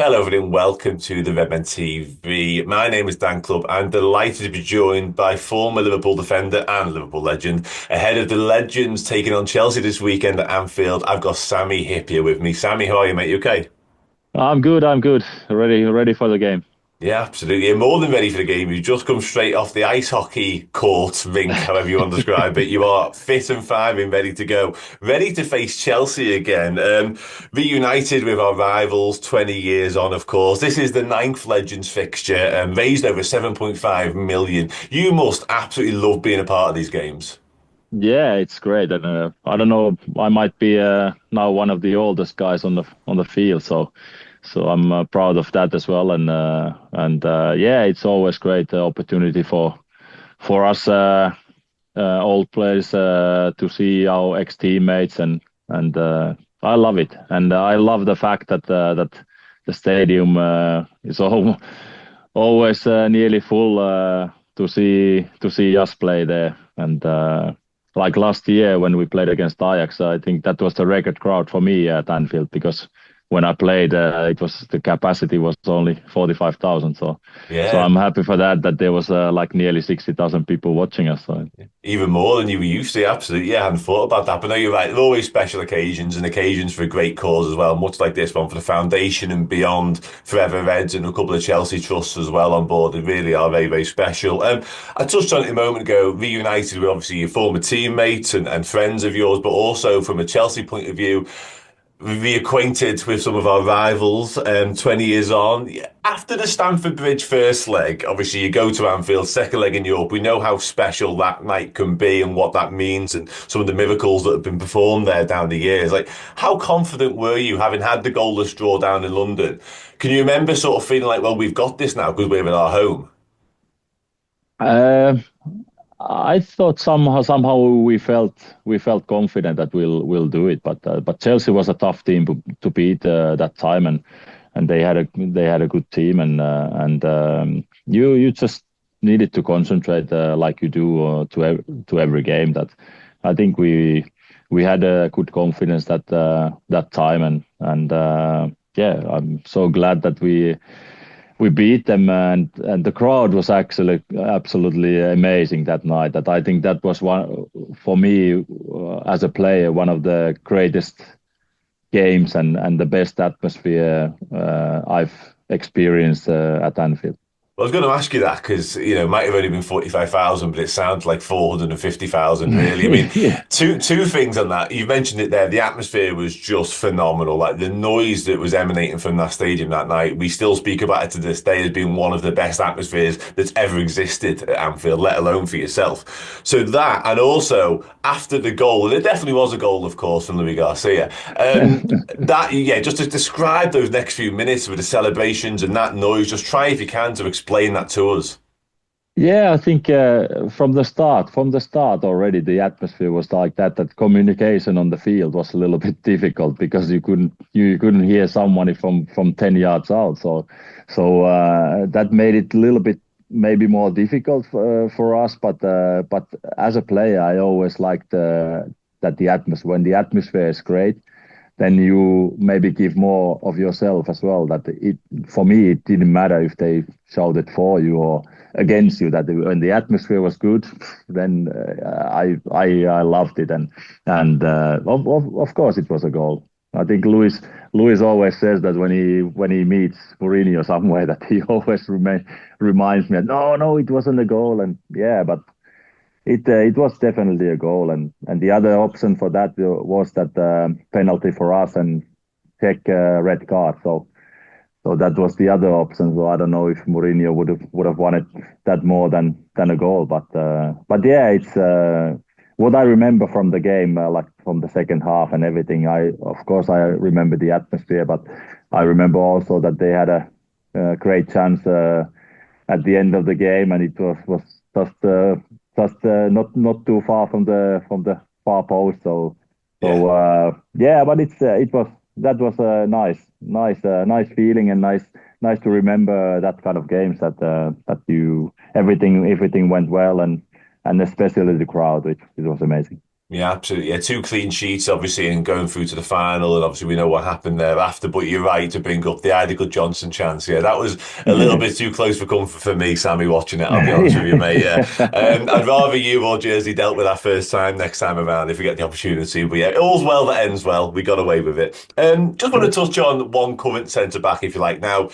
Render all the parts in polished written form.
Hello, everyone. Welcome to the Redmen TV. My name is Dan Clubb. I'm delighted to be joined by former Liverpool defender and Liverpool legend. Ahead of the Legends taking on Chelsea this weekend at Anfield, I've got Sami Hyypia with me. Sammy, how are you, mate? You okay? I'm good. I'm good. Ready for the game. Yeah, absolutely. You're more than ready for the game. You just come straight off the ice hockey court, rink, however you want to describe it. You are fit and firing, ready to go, ready to face Chelsea again. Reunited with our rivals 20 years on, of course. This is the ninth Legends fixture, raised over 7.5 million. You must absolutely love being a part of these games. Yeah, it's great, and I don't know. I might be now one of the oldest guys on the field, so I'm proud of that as well. And yeah, it's always great opportunity for us old players to see our ex teammates and I love it, and I love the fact that the stadium is always nearly full to see us play there. And like last year when we played against Ajax, I think that was the record crowd for me at Anfield because when I played, it was the capacity was only 45,000. So Yeah. I'm happy for that there was like nearly 60,000 people watching us. So Even more than you were used to, absolutely. Yeah, I hadn't thought about that. But no, you're right. There are always special occasions and occasions for a great cause as well, much like this one for the foundation and beyond. Forever Reds and a couple of Chelsea trusts as well on board. They really are very, very special. I touched on it a moment ago, reunited with obviously your former teammates and friends of yours, but also from a Chelsea point of view reacquainted with some of our rivals 20 years on. After the Stamford Bridge first leg, obviously you go to Anfield, second leg in Europe. We know how special that night can be and what that means and some of the miracles that have been performed there down the years. Like, how confident were you having had the goalless draw down in London? Can you remember sort of feeling like, well, we've got this now because we're in our home? uh, I thought somehow we felt confident that we'll do it, but Chelsea was a tough team to beat that time, and they had a good team, and you just needed to concentrate like you do to every game. That I think we had a good confidence that time, and yeah, I'm so glad that we beat them, and the crowd was actually absolutely amazing that night. That I think that was one for me as a player, one of the greatest games and the best atmosphere I've experienced at Anfield. I was going to ask you that because, it might have only been 45,000, but it sounds like 450,000, really. I mean, Yeah. two things on that. You mentioned it there. The atmosphere was just phenomenal. Like the noise that was emanating from that stadium that night, we still speak about it to this day as being one of the best atmospheres that's ever existed at Anfield, let alone for yourself. So that, and also after the goal, and it definitely was a goal, of course, from Louis Garcia. That, yeah, just to describe those next few minutes with the celebrations and that noise, just try if you can to explain that to us. Yeah, I think from the start already, the atmosphere was like that. That communication on the field was a little bit difficult because you couldn't hear someone from 10 yards out. So that made it a little bit maybe more difficult for us. But as a player, I always liked that the atmosphere when the atmosphere is great, then you maybe give more of yourself as well. That it for me it didn't matter if they shouted for you or against you. That when the atmosphere was good, then I loved it, and of course it was a goal. I think Luis always says that when he meets Mourinho somewhere that he always reminds me, no, it wasn't a goal, and yeah, but it was definitely a goal, and the other option for that was that penalty for us and check red card. So that was the other option. So I don't know if Mourinho would have wanted that more than a goal, but yeah, it's what I remember from the game, like from the second half and everything. I of course I remember the atmosphere, but I remember also that they had a great chance at the end of the game, and it was just not too far from the far post. So Yeah. yeah, but it was that was a nice feeling, and nice to remember that kind of games that you everything went well, and especially the crowd, which it was amazing. Yeah, absolutely. Yeah, two clean sheets, obviously, and going through to the final, and obviously we know what happened thereafter. But you're right to bring up the Idigal Johnson chance. Yeah, that was a little bit too close for comfort for me, Sammy, watching it. I'll be honest with you, mate. Yeah, I'd rather you or Jersey dealt with that first time next time around if we get the opportunity. But yeah, all's well that ends well. We got away with it. Just want to touch on one current centre back, if you like. Now,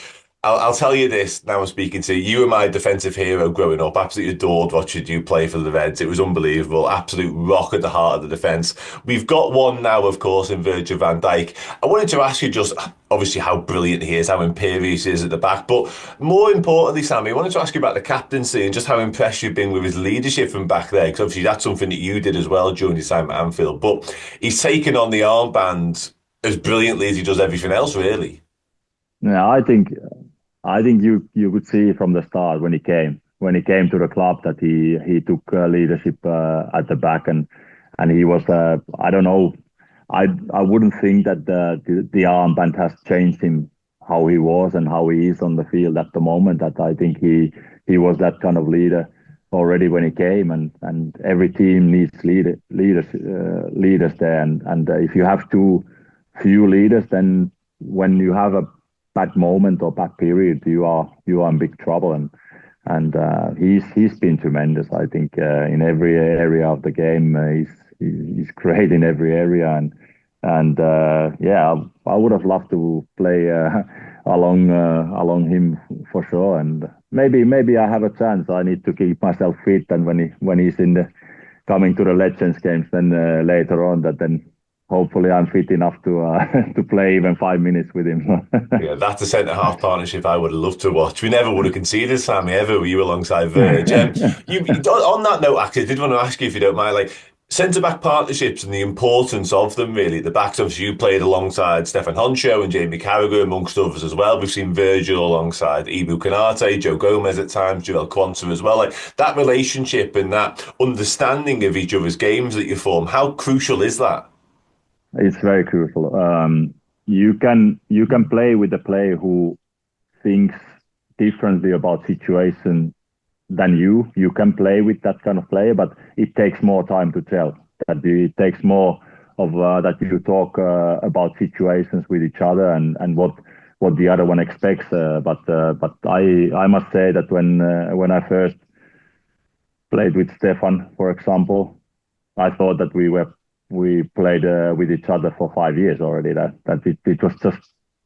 I'll tell you this now I'm speaking to you. You were my defensive hero growing up. Absolutely adored watching you play for the Reds. It was unbelievable. Absolute rock at the heart of the defence. We've got one now, of course, in Virgil van Dijk. I wanted to ask you just obviously how brilliant he is, how imperious he is at the back. But more importantly, Sammy, I wanted to ask you about the captaincy and just how impressed you've been with his leadership from back there. Because obviously that's something that you did as well during your time at Anfield. But he's taken on the armband as brilliantly as he does everything else, really. Yeah, I think you could see from the start when he came to the club that he took leadership at the back, and he was I don't know, I wouldn't think that the armband has changed him how he was and how he is on the field at the moment. That I think he was that kind of leader already when he came, and every team needs leaders there, and if you have too few leaders, then when you have a bad moment or bad period, you are in big trouble. And he's been tremendous. I think in every area of the game, he's great in every area. And yeah, I would have loved to play along him for sure. And maybe I have a chance. I need to keep myself fit, and when he's in the coming to the Legends games, then later on, that then hopefully I'm fit enough to to play even 5 minutes with him. Yeah, that's a centre half partnership I would have loved to watch. We never would have conceded, Sammy, ever were you alongside Verge. On that note, actually, I did want to ask you if you don't mind, like centre back partnerships and the importance of them, really. The backs, obviously, you played alongside Stefan Honcho and Jamie Carragher, amongst others as well. We've seen Virgil alongside Ibu Konate, Joe Gomez at times, Joel Quanta as well. Like that relationship and that understanding of each other's games that you form, how crucial is that? It's very crucial. You can play with a player who thinks differently about situation than you. You can play with that kind of player, but it takes more time to tell. That it takes more of that you talk about situations with each other, and what the other one expects. But I must say that when I first played with Stefan, for example, I thought that we played with each other for 5 years already. It was just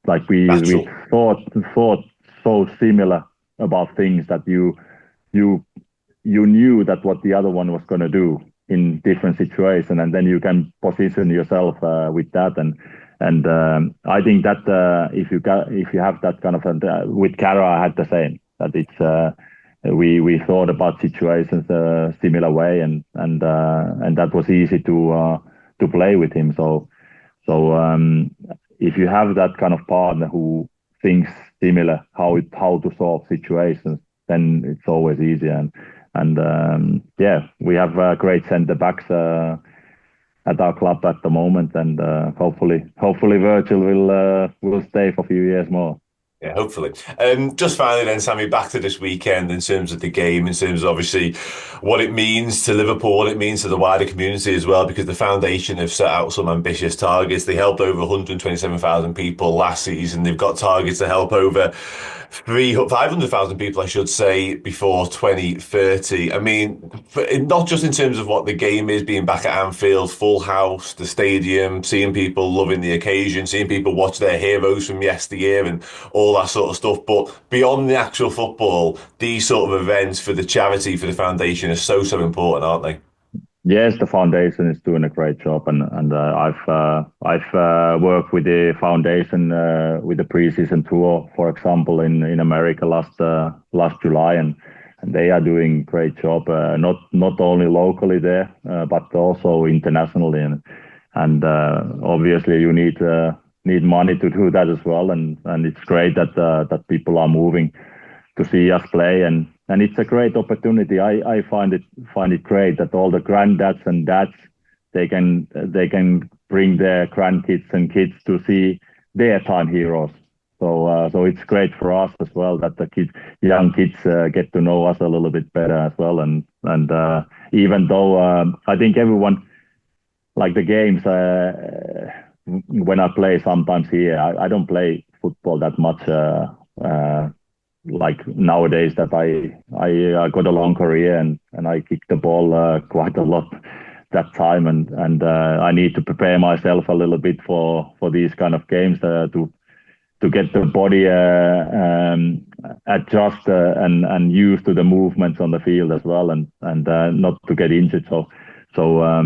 like we Natural. thought so similar about things that you you knew that what the other one was going to do in different situations, and then you can position yourself with that. And I think that if you have that kind of with Cara, I had the same. That it's we thought about situations a similar way, and that was easy to play with him. So if you have that kind of partner who thinks similar how to solve situations, then it's always easier. And yeah, we have great centre backs at our club at the moment, and hopefully Virgil will stay for a few years more. Yeah, hopefully. Just finally then, Sammy, back to this weekend in terms of the game, in terms of obviously what it means to Liverpool, what it means to the wider community as well, because the foundation have set out some ambitious targets. They helped over 127,000 people last season. They've got targets to help over 500,000 people, I should say, before 2030. I mean, not just in terms of what the game is, being back at Anfield, full house, the stadium, seeing people loving the occasion, seeing people watch their heroes from yesteryear and all that sort of stuff. But beyond the actual football, these sort of events for the charity, for the foundation are so, so important, aren't they? Yes, the foundation is doing a great job, and I've worked with the foundation with the preseason tour, for example, in America last July, and they are doing great job, not only locally there, but also internationally, and obviously you need money to do that as well, and it's great that people are moving to see us play, and it's a great opportunity. I find it great that all the granddads and dads they can bring their grandkids and kids to see their time heroes. So it's great for us as well that the young kids get to know us a little bit better as well. And even though I think like the games when I play sometimes here, I don't play football that much. Like nowadays that I got a long career and I kick the ball quite a lot that time and I need to prepare myself a little bit for these kind of games to get the body adjust and used to the movements on the field as well and not to get injured. So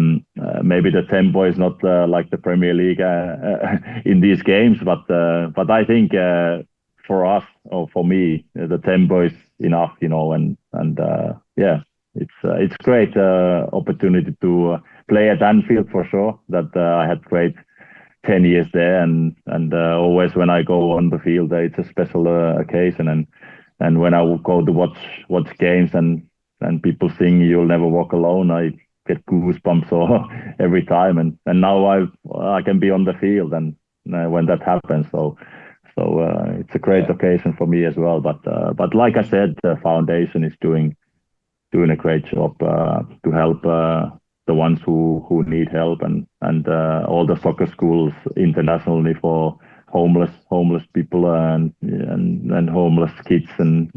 maybe the tempo is not like the Premier League in these games, but I think for us or for me the tempo is enough, and yeah, it's great opportunity to play at Anfield for sure. That I had great 10 years there and always when I go on the field it's a special occasion and when I will go to watch games and people sing "You'll Never Walk Alone," I get goosebumps or every time and now I can be on the field and when that happens, so it's a great Yeah. occasion for me as well, but like I said, the foundation is doing a great job to help the ones who need help and all the soccer schools internationally for homeless people and homeless kids and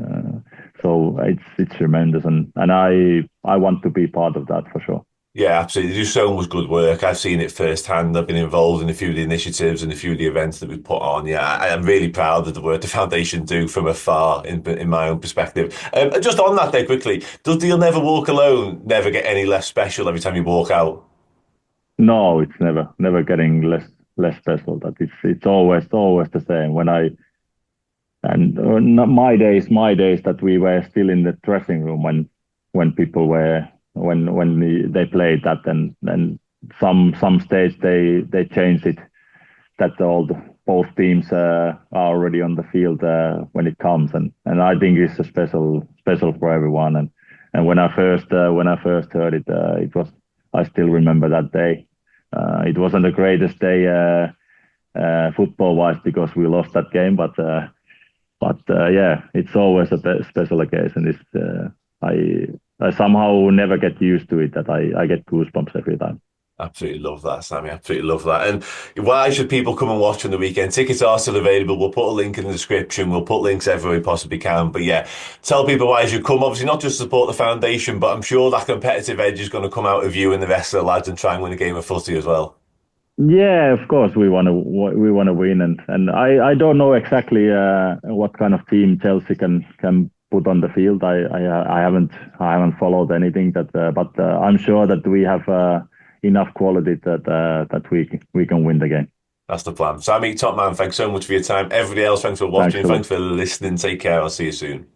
so it's tremendous and I want to be part of that for sure. Yeah, absolutely. They do so much good work. I've seen it firsthand. I've been involved in a few of the initiatives and a few of the events that we put on. Yeah, I am really proud of the work the foundation do from afar in my own perspective. Just on that there quickly, does the "You'll Never Walk Alone" never get any less special every time you walk out? No, it's never getting less special. That it's always the same. When I and not my days that we were still in the dressing room when people were when they played that and some stage they changed it that both teams are already on the field when it comes and I think it's a special for everyone and when I first heard it it was I still remember that day. It wasn't the greatest day football wise because we lost that game, but yeah, it's always a special occasion. I somehow never get used to it that I get goosebumps every time. Absolutely love that, Sammy. Absolutely love that. And why should people come and watch on the weekend? Tickets are still available. We'll put a link in the description. We'll put links everywhere we possibly can. But yeah, tell people why you should come. Obviously, not just support the foundation, but I'm sure that competitive edge is going to come out of you and the rest of the lads and try and win a game of footy as well. Yeah, of course we want to win, and I don't know exactly what kind of team Chelsea can put on the field. I haven't followed anything but I'm sure that we have enough quality that we can win the game. That's the plan. Sammy, top man, thanks so much for your time. Everybody else, thanks for Thanks watching. a lot. Thanks for listening. Take care. I'll see you soon.